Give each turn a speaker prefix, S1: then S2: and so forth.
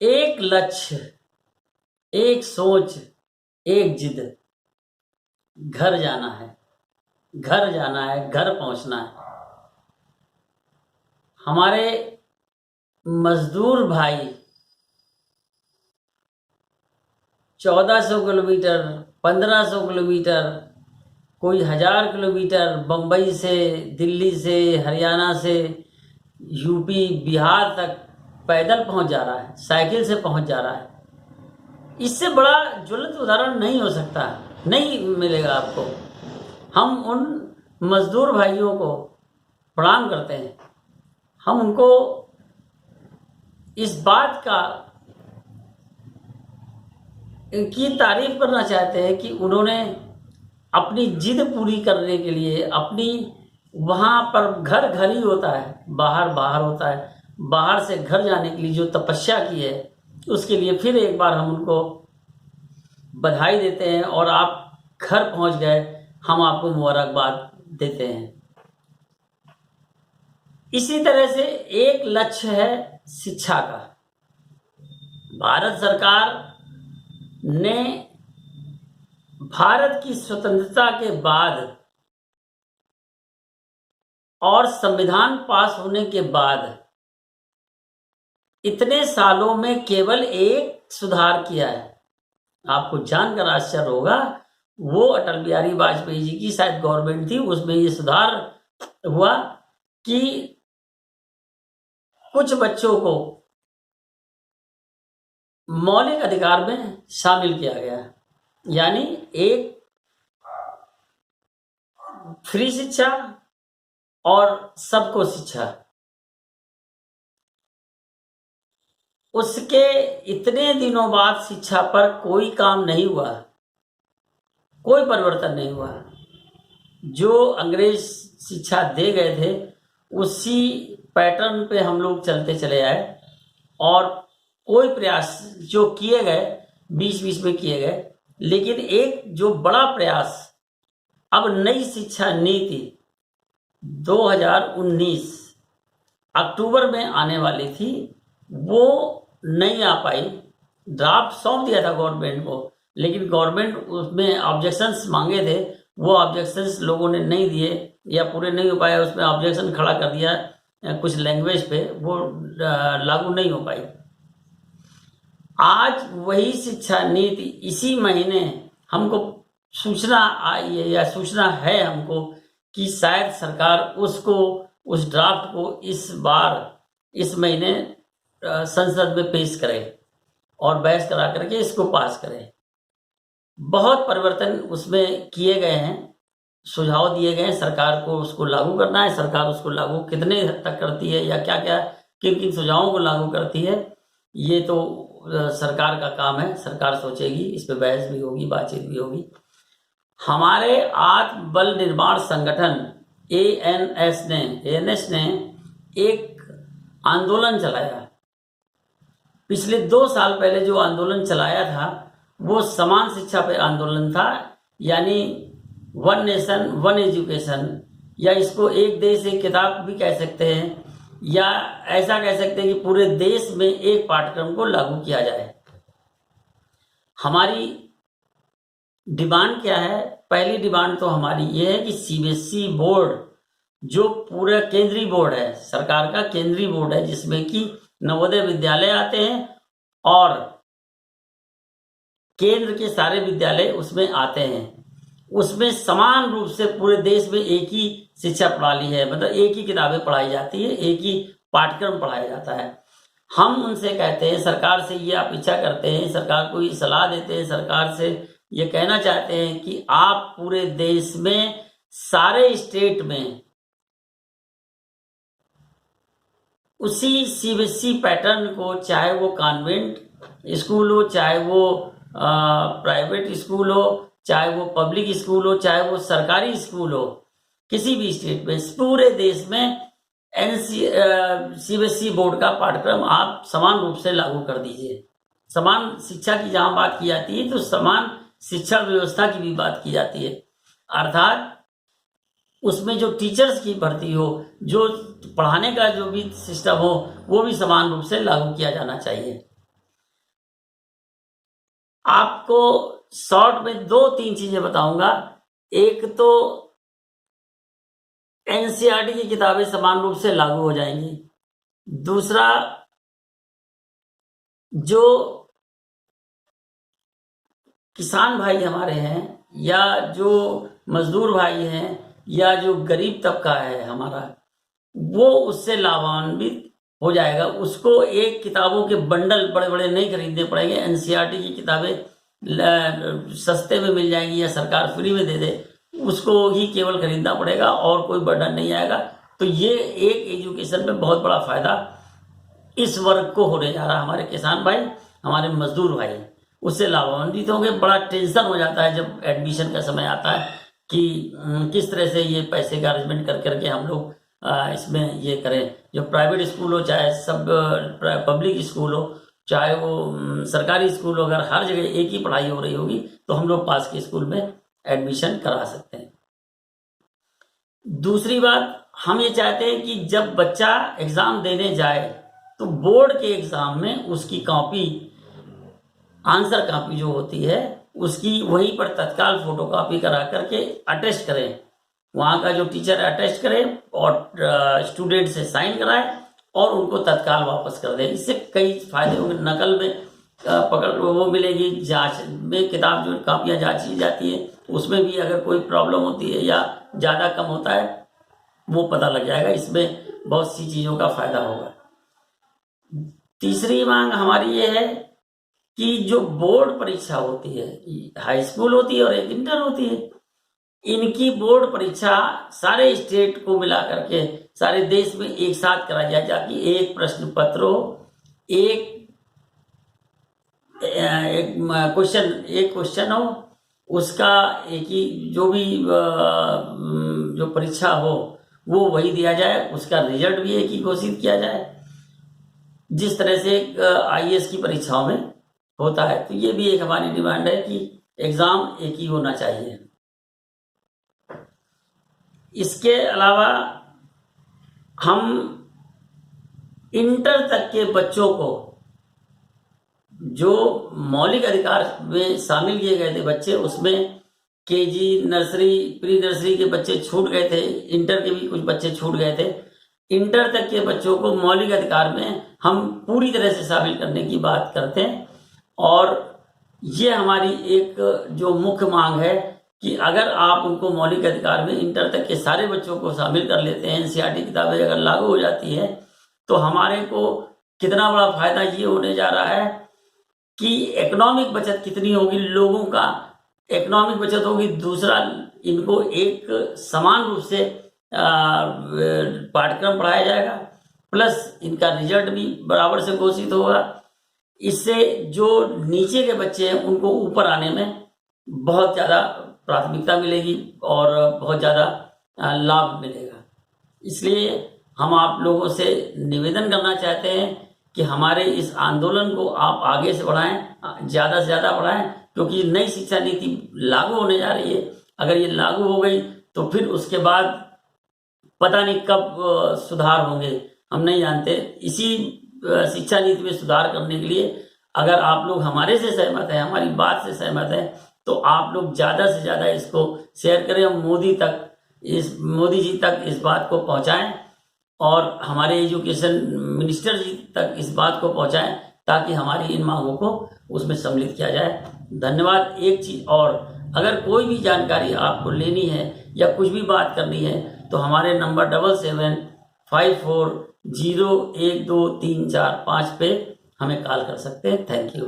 S1: एक लक्ष्य, एक सोच, एक जिद, घर जाना है, घर जाना है, घर पहुंचना है। हमारे मजदूर भाई 1400 किलोमीटर, 1500 किलोमीटर, कोई 1000 किलोमीटर बम्बई से, दिल्ली से, हरियाणा से, यूपी, बिहार तक पैदल पहुंच जा रहा है, साइकिल से पहुंच जा रहा है। इससे बड़ा ज्वलंत उदाहरण नहीं हो सकता, नहीं मिलेगा आपको। हम उन मजदूर भाइयों को प्रणाम करते हैं। हम उनको इस बात की तारीफ करना चाहते हैं कि उन्होंने अपनी जिद पूरी करने के लिए, अपनी वहाँ पर घर घर ही होता है, बाहर बाहर होता है, बाहर से घर जाने के लिए जो तपस्या की है, उसके लिए फिर एक बार हम उनको बधाई देते हैं। और आप घर पहुँच गए, हम आपको मुबारकबाद देते हैं। इसी तरह से एक लक्ष्य है शिक्षा का। भारत सरकार ने भारत की स्वतंत्रता के बाद और संविधान पास होने के बाद इतने सालों में केवल एक सुधार किया है। आपको जानकर आश्चर्य होगा, वो अटल बिहारी वाजपेयी जी की शायद गवर्नमेंट थी, उसमें ये सुधार हुआ कि कुछ बच्चों को मौलिक अधिकार में शामिल किया गया, यानी एक फ्री शिक्षा और सबको शिक्षा। उसके इतने दिनों बाद शिक्षा पर कोई काम नहीं हुआ, कोई परिवर्तन नहीं हुआ। जो अंग्रेज शिक्षा दे गए थे उसी पैटर्न पे हम लोग चलते चले आए, और कोई प्रयास जो किए गए बीच बीच में किए गए, लेकिन एक जो बड़ा प्रयास अब नई शिक्षा नीति 2019 अक्टूबर में आने वाली थी, वो नहीं आ पाई। ड्राफ्ट सौंप दिया था गवर्नमेंट को, लेकिन गवर्नमेंट उसमें ऑब्जेक्शंस मांगे थे, वो ऑब्जेक्शंस लोगों ने नहीं दिए या पूरे नहीं हो पाए, उसमें ऑब्जेक्शन खड़ा कर दिया कुछ लैंग्वेज पे, वो लागू नहीं हो पाई। आज वही शिक्षा नीति इसी महीने हमको सूचना आई है, या सूचना है हमको कि शायद सरकार उसको, उस ड्राफ्ट को इस बार इस महीने संसद में पेश करे और बहस करा करके इसको पास करे। बहुत परिवर्तन उसमें किए गए हैं, सुझाव दिए गए हैं, सरकार को उसको लागू करना है। सरकार उसको लागू कितने हद तक करती है या क्या क्या किन किन सुझावों को लागू करती है, ये तो सरकार का काम है, सरकार सोचेगी, इस पे बहस भी होगी, बातचीत भी होगी। हमारे आत्मबल निर्माण संगठन एएनएस ने एक आंदोलन चलाया। पिछले 2 साल पहले जो आंदोलन चलाया था वो समान शिक्षा पे आंदोलन था, यानी वन नेशन वन एजुकेशन, या इसको एक देश एक किताब भी कह सकते हैं, या ऐसा कह सकते हैं कि पूरे देश में एक पाठ्यक्रम को लागू किया जाए। हमारी डिमांड क्या है? पहली डिमांड तो हमारी ये है कि सीबीएसई बोर्ड, जो पूरा केंद्रीय बोर्ड है, सरकार का केंद्रीय बोर्ड है, जिसमें कि नवोदय विद्यालय आते हैं और केंद्र के सारे विद्यालय उसमें आते हैं, उसमें समान रूप से पूरे देश में एक ही शिक्षा प्रणाली है, मतलब एक ही किताबें पढ़ाई जाती है, एक ही पाठ्यक्रम पढ़ाया जाता है। हम उनसे कहते हैं, सरकार से ये अपेक्षा करते हैं, सरकार को ये सलाह देते हैं, सरकार से ये कहना चाहते हैं कि आप पूरे देश में सारे स्टेट में उसी सीबीएसई पैटर्न को, चाहे वो कॉन्वेंट स्कूल हो, चाहे वो प्राइवेट स्कूल हो, चाहे वो पब्लिक स्कूल हो, चाहे वो सरकारी स्कूल हो, किसी भी स्टेट में, पूरे देश में सीबीएसई बोर्ड का पाठ्यक्रम आप समान रूप से लागू कर दीजिए। समान शिक्षा की जहां बात की जाती है तो समान शिक्षा व्यवस्था की भी बात की जाती है, अर्थात उसमें जो टीचर्स की भर्ती हो, जो पढ़ाने का जो भी सिस्टम हो, वो भी समान रूप से लागू किया जाना चाहिए। आपको शॉर्ट में 2-3 चीजें बताऊंगा। एक तो एनसीईआरटी की किताबें समान रूप से लागू हो जाएंगी। दूसरा, जो किसान भाई हमारे हैं या जो मजदूर भाई हैं या जो गरीब तबका है हमारा, वो उससे लाभान्वित हो जाएगा। उसको एक किताबों के बंडल बड़े बड़े नहीं खरीदने पड़ेंगे। एनसीईआरटी की किताबें सस्ते में मिल जाएंगी या सरकार फ्री में दे दे, उसको ही केवल खरीदना पड़ेगा और कोई बर्डन नहीं आएगा। तो ये एक एजुकेशन में बहुत बड़ा फायदा इस वर्ग को होने जा रहा है। हमारे किसान भाई, हमारे मजदूर भाई उससे लाभान्वित होंगे। बड़ा टेंशन हो जाता है जब एडमिशन का समय आता है कि किस तरह से ये पैसे का अरेंजमेंट कर करके हम लोग इसमें ये करें। जो प्राइवेट स्कूल हो, चाहे सब पब्लिक स्कूल हो, चाहे वो सरकारी स्कूल हो, अगर हर जगह एक ही पढ़ाई हो रही होगी तो हम लोग पास के स्कूल में एडमिशन करा सकते हैं। दूसरी बात, हम ये चाहते हैं कि जब बच्चा एग्जाम देने जाए तो बोर्ड के एग्जाम में उसकी कॉपी, आंसर कॉपी जो होती है उसकी वहीं पर तत्काल फोटो कॉपी करा करके अटेस्ट करें। वहाँ का जो टीचर अटेस्ट करे और स्टूडेंट से साइन कराए और उनको तत्काल वापस कर दे। इससे कई फायदे होंगे। नकल में पकड़ वो मिलेगी, जांच में किताब जो कापियाँ जांची जाती है उसमें भी अगर कोई प्रॉब्लम होती है या ज़्यादा कम होता है वो पता लग जाएगा। इसमें बहुत सी चीज़ों का फायदा होगा। तीसरी मांग हमारी ये है कि जो बोर्ड परीक्षा होती है, हाई स्कूल होती है और एक इंटर होती है, इनकी बोर्ड परीक्षा सारे स्टेट को मिला करके सारे देश में एक साथ कराई जाए, ताकि एक प्रश्न पत्र हो, एक क्वेश्चन हो, उसका एक ही जो भी जो परीक्षा हो वो वही दिया जाए, उसका रिजल्ट भी एक ही घोषित किया जाए, जिस तरह से आईएएस की परीक्षाओं में होता है। तो ये भी एक हमारी डिमांड है कि एग्जाम एक ही होना चाहिए। इसके अलावा हम इंटर तक के बच्चों को जो मौलिक अधिकार में शामिल किए गए थे बच्चे, उसमें केजी, नर्सरी, प्री नर्सरी के बच्चे छूट गए थे, इंटर के भी कुछ बच्चे छूट गए थे। इंटर तक के बच्चों को मौलिक अधिकार में हम पूरी तरह से शामिल करने की बात करते हैं और ये हमारी एक जो मुख्य मांग है कि अगर आप उनको मौलिक अधिकार में इंटर तक के सारे बच्चों को शामिल कर लेते हैं, एनसीईआरटी किताबें अगर लागू हो जाती है तो हमारे को कितना बड़ा फायदा ये होने जा रहा है कि इकोनॉमिक बचत कितनी होगी, लोगों का इकोनॉमिक बचत होगी। दूसरा, इनको एक समान रूप से पाठ्यक्रम पढ़ाया जाएगा, प्लस इनका रिजल्ट भी बराबर से घोषित होगा। इससे जो नीचे के बच्चे हैं उनको ऊपर आने में बहुत ज़्यादा प्राथमिकता मिलेगी और बहुत ज़्यादा लाभ मिलेगा। इसलिए हम आप लोगों से निवेदन करना चाहते हैं कि हमारे इस आंदोलन को आप आगे से बढ़ाएं, ज़्यादा से ज़्यादा बढ़ाएं, क्योंकि नई शिक्षा नीति लागू होने जा रही है। अगर ये लागू हो गई तो फिर उसके बाद पता नहीं कब सुधार होंगे, हम नहीं जानते। इसी शिक्षा नीति में सुधार करने के लिए अगर आप लोग हमारे से सहमत हैं, हमारी बात से सहमत हैं, तो आप लोग ज़्यादा से ज़्यादा इसको शेयर करें और मोदी जी तक इस बात को पहुंचाएं और हमारे एजुकेशन मिनिस्टर जी तक इस बात को पहुंचाएं ताकि हमारी इन मांगों को उसमें सम्मिलित किया जाए। धन्यवाद। एक चीज़ और, अगर कोई भी जानकारी आपको लेनी है या कुछ भी बात करनी है तो हमारे नंबर 7754012345 पे हमें कॉल कर सकते हैं। Thank you.